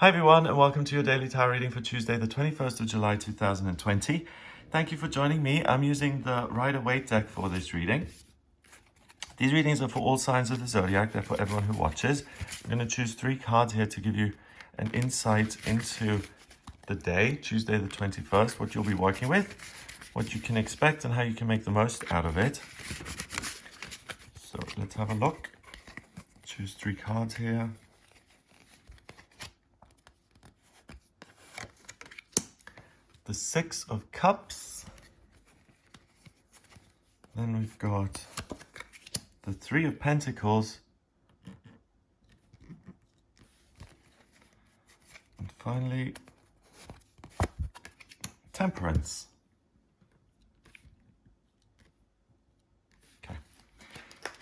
Hi everyone, and welcome to your daily tarot reading for Tuesday, the 21st of July, 2020. Thank you for joining me. I'm using the Rider-Waite deck for this reading. These readings are for all signs of the zodiac. They're for everyone who watches. I'm going to choose 3 cards here to give you an insight into the day, Tuesday the 21st, what you'll be working with, what you can expect, and how you can make the most out of it. So let's have a look. Choose 3 cards here. The 6 of Cups. Then we've got the 3 of Pentacles. And finally, Temperance. Okay.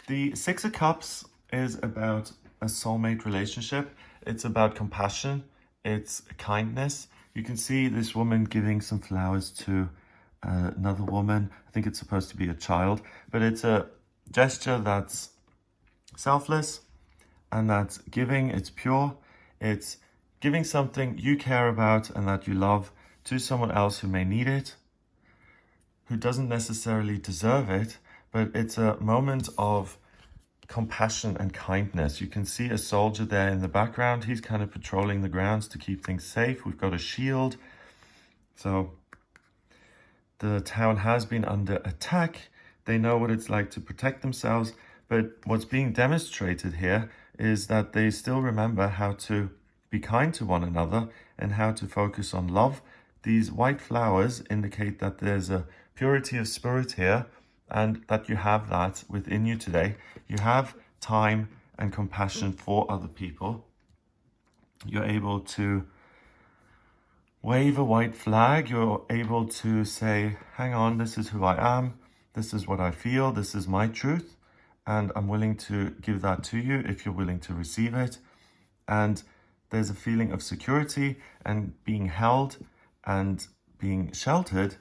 The 6 of Cups is about a soulmate relationship. It's about compassion. It's kindness. You can see this woman giving some flowers to another woman. I think it's supposed to be a child, but it's a gesture that's selfless and that's giving. It's pure. It's giving something you care about and that you love to someone else who may need it, who doesn't necessarily deserve it, but it's a moment of compassion and kindness. You can see a soldier there in the background. He's kind of patrolling the grounds to keep things safe. We've got a shield. So the town has been under attack. They know what it's like to protect themselves. But what's being demonstrated here is that they still remember how to be kind to one another and how to focus on love. These white flowers indicate that there's a purity of spirit here, and that you have that within you today. You have time and compassion for other people. You're able to wave a white flag. You're able to say, hang on, this is who I am. This is what I feel. This is my truth. And I'm willing to give that to you if you're willing to receive it. And there's a feeling of security and being held and being sheltered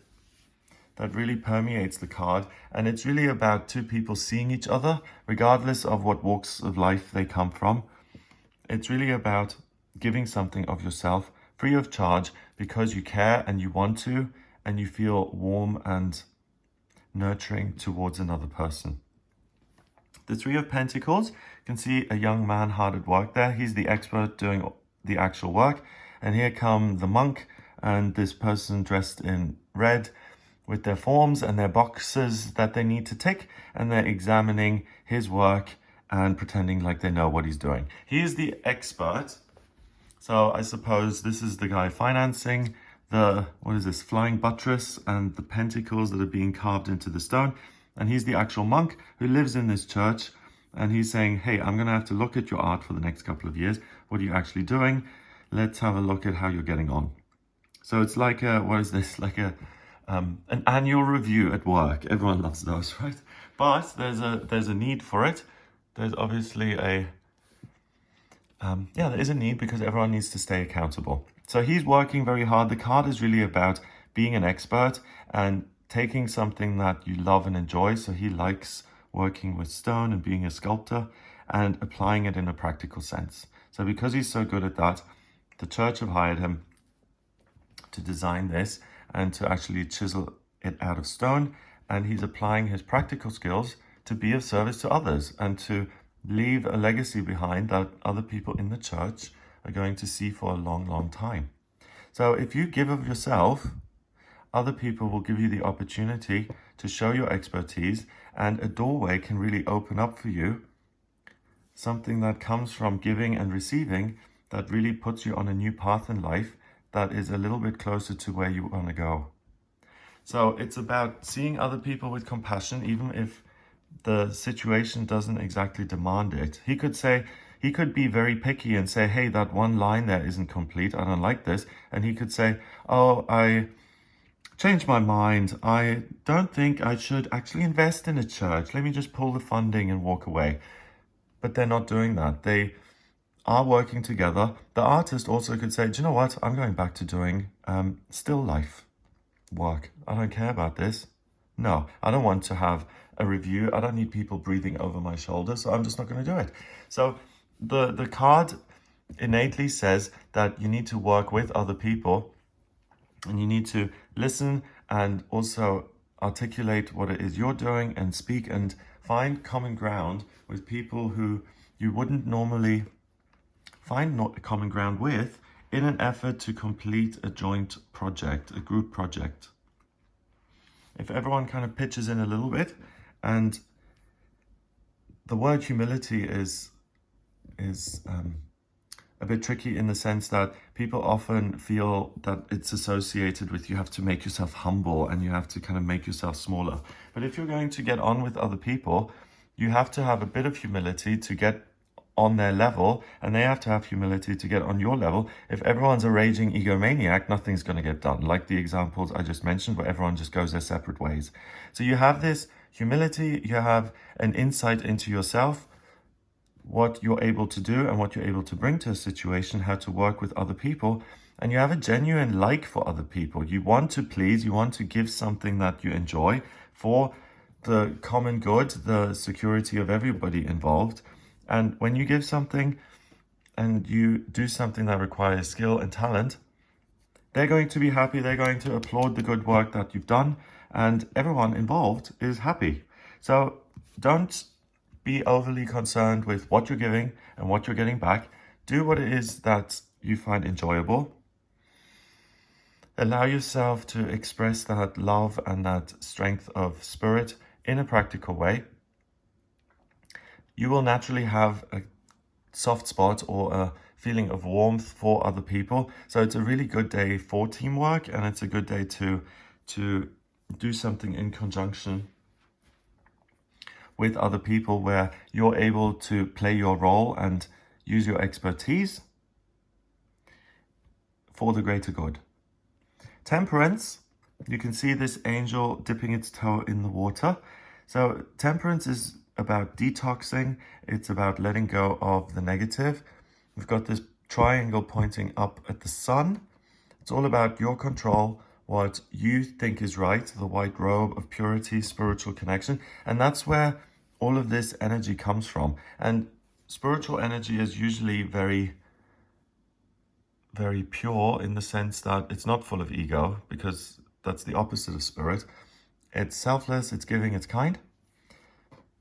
that really permeates the card. And it's really about 2 people seeing each other, regardless of what walks of life they come from. It's really about giving something of yourself free of charge because you care and you want to, and you feel warm and nurturing towards another person. The 3 of Pentacles, you can see a young man hard at work there. He's the expert doing the actual work. And here come the monk and this person dressed in red, with their forms and their boxes that they need to tick, and they're examining his work and pretending like they know what he's doing. He is the expert. So I suppose this is the guy financing the, what is this, flying buttress and the pentacles that are being carved into the stone. And he's the actual monk who lives in this church. And he's saying, hey, I'm going to have to look at your art for the next couple of years. What are you actually doing? Let's have a look at how you're getting on. So it's like a, what is this? Like a, an annual review at work. Everyone loves those, right? But there's a need for it. There's obviously a, there is a need because everyone needs to stay accountable. So he's working very hard. The card is really about being an expert and taking something that you love and enjoy. So he likes working with stone and being a sculptor and applying it in a practical sense. So because he's so good at that, the church have hired him to design this and to actually chisel it out of stone. And he's applying his practical skills to be of service to others and to leave a legacy behind that other people in the church are going to see for a long, long time. So if you give of yourself, other people will give you the opportunity to show your expertise, and a doorway can really open up for you. Something that comes from giving and receiving that really puts you on a new path in life that is a little bit closer to where you want to go. So it's about seeing other people with compassion, even if the situation doesn't exactly demand it. He could be very picky and say, hey, that one line there isn't complete. I don't like this. And he could say, oh, I changed my mind. I don't think I should actually invest in a church. Let me just pull the funding and walk away. But they're not doing that. They are working together. The artist also could say, do you know what? I'm going back to doing still life work. I don't care about this. No, I don't want to have a review. I don't need people breathing over my shoulder, so I'm just not going to do it. So the card innately says that you need to work with other people and you need to listen and also articulate what it is you're doing and speak and find common ground with people who you wouldn't normally find common ground with in an effort to complete a joint project, a group project. If everyone kind of pitches in a little bit, and the word humility is a bit tricky in the sense that people often feel that it's associated with you have to make yourself humble and you have to kind of make yourself smaller. But if you're going to get on with other people, you have to have a bit of humility to get on their level, and they have to have humility to get on your level. If everyone's a raging egomaniac, nothing's going to get done, like the examples I just mentioned, where everyone just goes their separate ways. So you have this humility, you have an insight into yourself, what you're able to do and what you're able to bring to a situation, how to work with other people, and you have a genuine like for other people. You want to please, you want to give something that you enjoy for the common good, the security of everybody involved. And when you give something and you do something that requires skill and talent, they're going to be happy, they're going to applaud the good work that you've done, and everyone involved is happy. So don't be overly concerned with what you're giving and what you're getting back. Do what it is that you find enjoyable. Allow yourself to express that love and that strength of spirit in a practical way. You will naturally have a soft spot or a feeling of warmth for other people. So it's a really good day for teamwork, and it's a good day to do something in conjunction with other people where you're able to play your role and use your expertise for the greater good. Temperance, you can see this angel dipping its toe in the water. So temperance is about detoxing. It's about letting go of the negative. We've got this triangle pointing up at the sun. It's all about your control, what you think is right, the white robe of purity, spiritual connection. And that's where all of this energy comes from. And spiritual energy is usually very, very pure in the sense that it's not full of ego, because that's the opposite of spirit. It's selfless, it's giving, it's kind.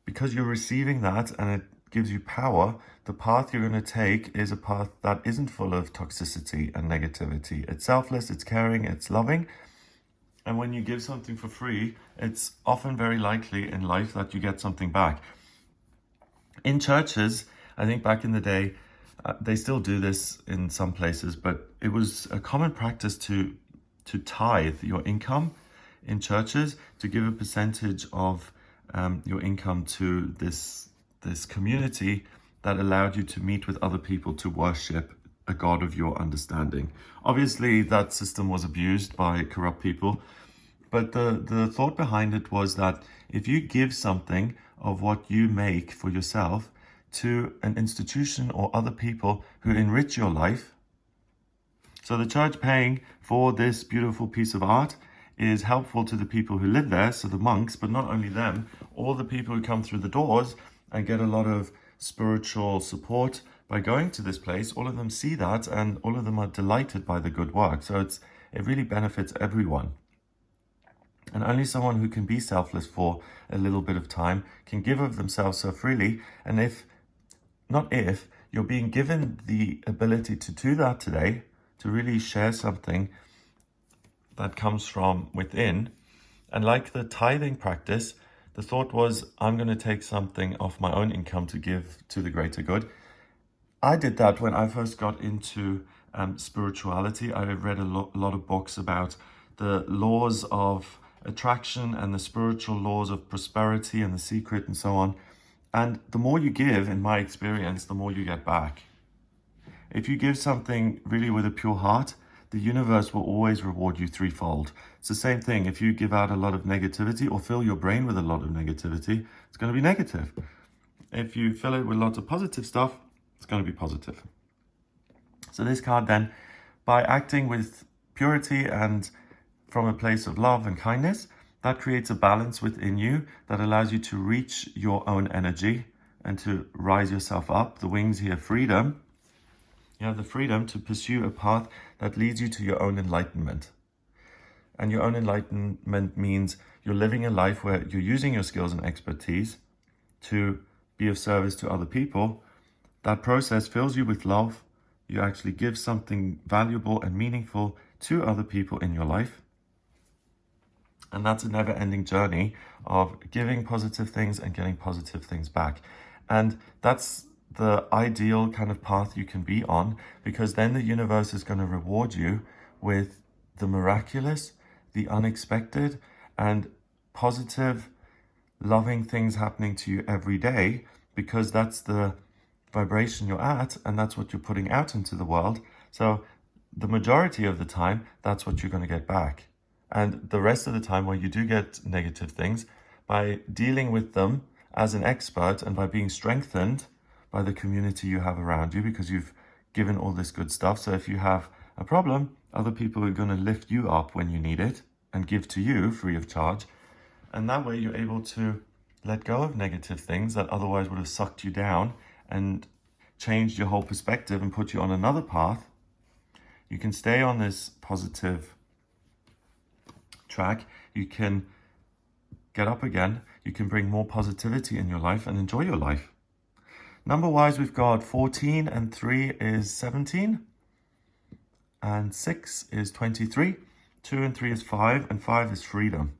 Because you're receiving that and it gives you power, the path you're going to take is a path that isn't full of toxicity and negativity. It's selfless, it's caring, it's loving. And when you give something for free, it's often very likely in life that you get something back. In churches, I think back in the day, they still do this in some places, but it was a common practice to tithe your income in churches, to give a percentage of your income to this community that allowed you to meet with other people to worship a God of your understanding. Obviously, that system was abused by corrupt people, but the thought behind it was that if you give something of what you make for yourself to an institution or other people who enrich your life, so the church paying for this beautiful piece of art is helpful to the people who live there, so the monks, but not only them, all the people who come through the doors and get a lot of spiritual support by going to this place. All of them see that and all of them are delighted by the good work. So it really benefits everyone. And only someone who can be selfless for a little bit of time can give of themselves so freely. And if you're being given the ability to do that today, to really share something that comes from within. And like the tithing practice, the thought was, I'm going to take something off my own income to give to the greater good. I did that when I first got into spirituality. I read a lot of books about the laws of attraction and the spiritual laws of prosperity and the secret and so on. And the more you give, in my experience, the more you get back. If you give something really with a pure heart, the universe will always reward you threefold. It's the same thing. If you give out a lot of negativity or fill your brain with a lot of negativity, it's going to be negative. If you fill it with lots of positive stuff, it's going to be positive. So this card then, by acting with purity and from a place of love and kindness, that creates a balance within you that allows you to reach your own energy and to rise yourself up. The wings here, freedom. You have the freedom to pursue a path that leads you to your own enlightenment. And your own enlightenment means you're living a life where you're using your skills and expertise to be of service to other people. That process fills you with love. You actually give something valuable and meaningful to other people in your life. And that's a never-ending journey of giving positive things and getting positive things back. And that's the ideal kind of path you can be on, because then the universe is going to reward you with the miraculous, the unexpected, and positive, loving things happening to you every day, because that's the vibration you're at and that's what you're putting out into the world. So the majority of the time, that's what you're going to get back. And the rest of the time where you do get negative things, by dealing with them as an expert and by being strengthened by the community you have around you, because you've given all this good stuff. So if you have a problem, other people are going to lift you up when you need it and give to you free of charge. And that way you're able to let go of negative things that otherwise would have sucked you down and changed your whole perspective and put you on another path. You can stay on this positive track. You can get up again. You can bring more positivity in your life and enjoy your life. Number-wise, we've got 14 and 3 is 17. And 6 is 23. 2 and 3 is 5. And 5 is freedom.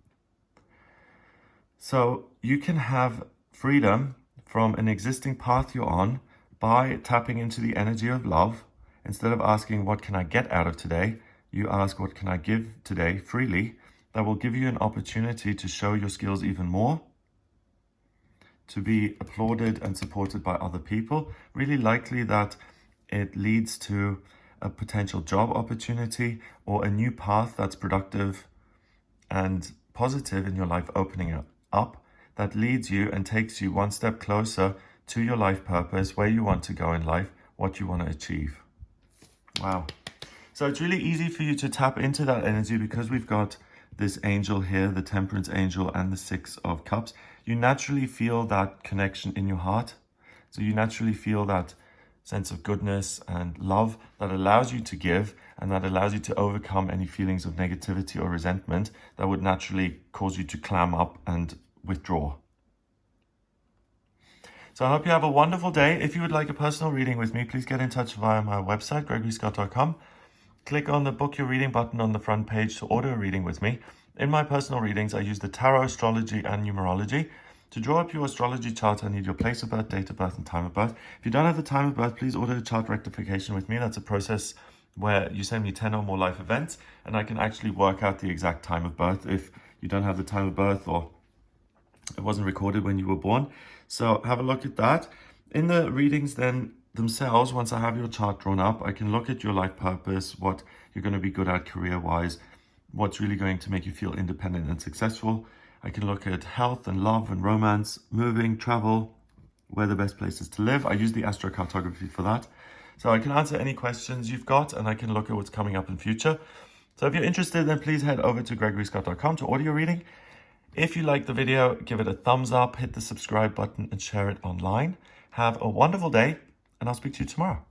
So you can have freedom from an existing path you're on by tapping into the energy of love. Instead of asking, what can I get out of today? You ask, what can I give today freely? That will give you an opportunity to show your skills even more, to be applauded and supported by other people. Really likely that it leads to a potential job opportunity or a new path that's productive and positive in your life opening up, that leads you and takes you one step closer to your life purpose, where you want to go in life, what you want to achieve. Wow. So it's really easy for you to tap into that energy because we've got this angel here, the Temperance angel, and the 6 of Cups. You naturally feel that connection in your heart. So you naturally feel that sense of goodness and love that allows you to give and that allows you to overcome any feelings of negativity or resentment that would naturally cause you to clam up and withdraw. So I hope you have a wonderful day. If you would like a personal reading with me, please get in touch via my website, gregoryscott.com. Click on the book your reading button on the front page to order a reading with me. In my personal readings, I use the tarot, astrology, and numerology. To draw up your astrology chart, I need your place of birth, date of birth, and time of birth. If you don't have the time of birth, please order a chart rectification with me. That's a process where you send me 10 or more life events, and I can actually work out the exact time of birth if you don't have the time of birth or it wasn't recorded when you were born. So have a look at that. In the readings then themselves, once I have your chart drawn up, I can look at your life purpose, what you're going to be good at career-wise, what's really going to make you feel independent and successful. I can look at health and love and romance, moving, travel, where the best places to live. I use the astrocartography for that. So I can answer any questions you've got and I can look at what's coming up in future. So if you're interested, then please head over to gregoryscott.com to order your reading. If you like the video, give it a thumbs up, hit the subscribe button and share it online. Have a wonderful day and I'll speak to you tomorrow.